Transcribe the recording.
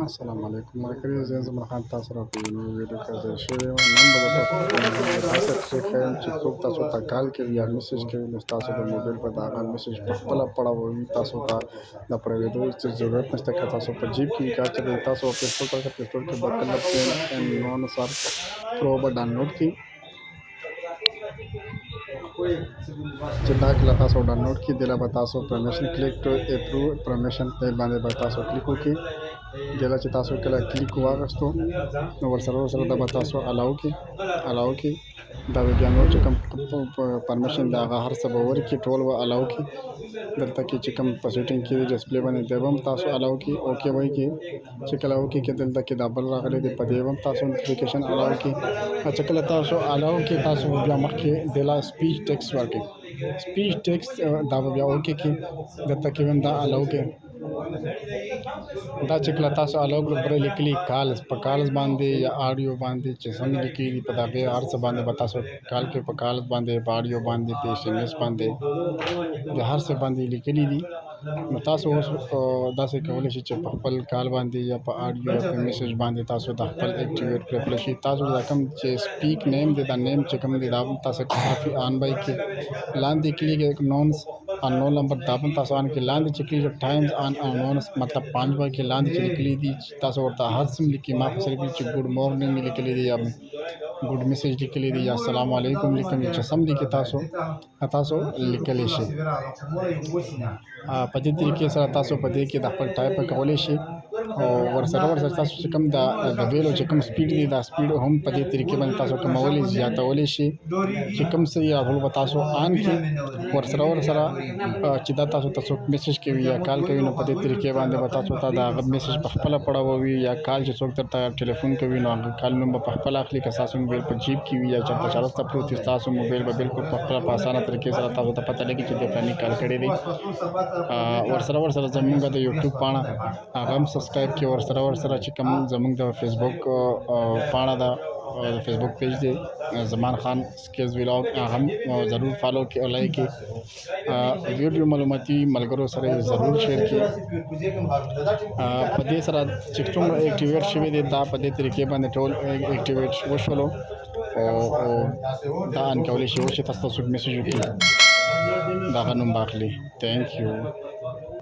السلام علیکم ملګري، زه زما خان تاسو سره په یوه نوې ویډیو کې حاضر شوی یم. نن به د تاسو په داسې طریقې ښیم چې څوک تاسو ته کال کوي یا میسج کوي، نو ستاسو د موبایل په د هغه میسج په خپله پړاووي. تاسو ته د پړاوېدو هېڅ ضرورت نشته. که تاسو په جیب کې وي، کار چې دی تاسو په پلې سټور کې به کله پین اینډ نو انصار پرو به ډاونلوډ کړئ. چې دا کله تاسو ډاونلوډ کړئ، دله به تاسو پرمیشن کلیک ټو اپروو پرمیشن دی باندې به تاسو کلیک وکړئ. دله چې تاسو کله کلیک واغستو، نو ورسره دا به تاسو الاو کړئ. دا به بیا نور چې کوم پرمیشن د هغه هر څه به ورکړي، ټول به الاو کړي. دلته کې چې کوم په سیټینګ کې ډسپلی باندې دی به هم تاسو الاو کړئ، اوکې به یې کړئ. چې کله اوکې کړئ، دلته کې دا بل راغلی دی، په دې به هم تاسو نوټیفیکیشن الاو کړئ. چې کله تاسو الاو کړئ، تاسو بیا مخکې دله سپیچ ټیکسټ ورکړئ. سپیچ ټیکسټ دا به بیا اوکې کړئ. دلته کې هم دا الاو کړئ. دا چې کله تاسو الاو کړئ، پرې لیکلي کالز، په کالز باندې یا آډیو باندې چې څنګه لیکلي دي، په دغې هر څه باندې به تاسو کال کوئ. په کالز باندې، په آډیو باندې، په ایس ایم ایس باندې، د هر څه باندې لیکلي دي. نو تاسو اوس داسې کولی شئ چې په خپل کال باندې یا په آډیو یا په میسج باندې تاسو د خپل اکټیویټ کړی کړی شي. تاسو دا کوم چې سپیک نیم دی، دا نیم چې کوم دی دا هم تاسو کافي آن به یې کړئ. لاندې کلیک نونس انون نمبر دا هم تاسو آن کړئ. لاندې چې کلیک ټایمز آن انونس مطلب 5 به کې لاندې چې لیکلي دي، تاسو ورته هر څه لیکئ. ما په صرف چې ګډ مورنینګ لیکلي دي یا ګډ میسج لیکلي دي یا السلام علیکم لیکلي، چې سم لیکئ تاسو لیکلی شئ. په دې طریقې سره تاسو په دې کې د خپل ټایپ کولی شئ، او ورسره تاسو چې کوم د ویلو چې کوم سپیډ دی، دا سپیډ هم په دې طریقې باندې تاسو کمولی زیاتولی شئ. چې کوم څه یې راټول به تاسو آن کړئ. ورسره چې دا تاسو ته څوک میسج کوي یا کال کوي، نو په دې طریقې باندې به تاسو ته د هغه میسج په خپله پړاووي، یا کال چې څوک درته ټلیفون کوي، نو هغه کال نوم به په خپله اخلي. که ستاسو موبایل په جیب کې وي یا چېرته چارسته پروت وي، ستاسو موبایل به بالکل په خپله په اسانه طریقې سره تاسو ته پته لګي چې دې فلاني کال کړی دی. ورسره زمونږ د یوټیوب پاڼه هغه هم سبسکرایب کړئ. ورسره چې کوم زمونږ د فیسبوک پاڼه ده، فیسبوک پیج دی زمان خان سکیلز ولاګ، هم ضرور فالو کړئ او لایک کړئ. ویډیو معلوماتي ملګرو سره ضرور شیر کړئ. په دې سره چې څومره اکټیویټ شوي دی، دا په دې طریقې باندې ټول اکټیویټ وشولو، او دا ان کولی شي چې تاسو ته څوک میسج وکړي، د هغه نوم به اخلي. تھینک یو.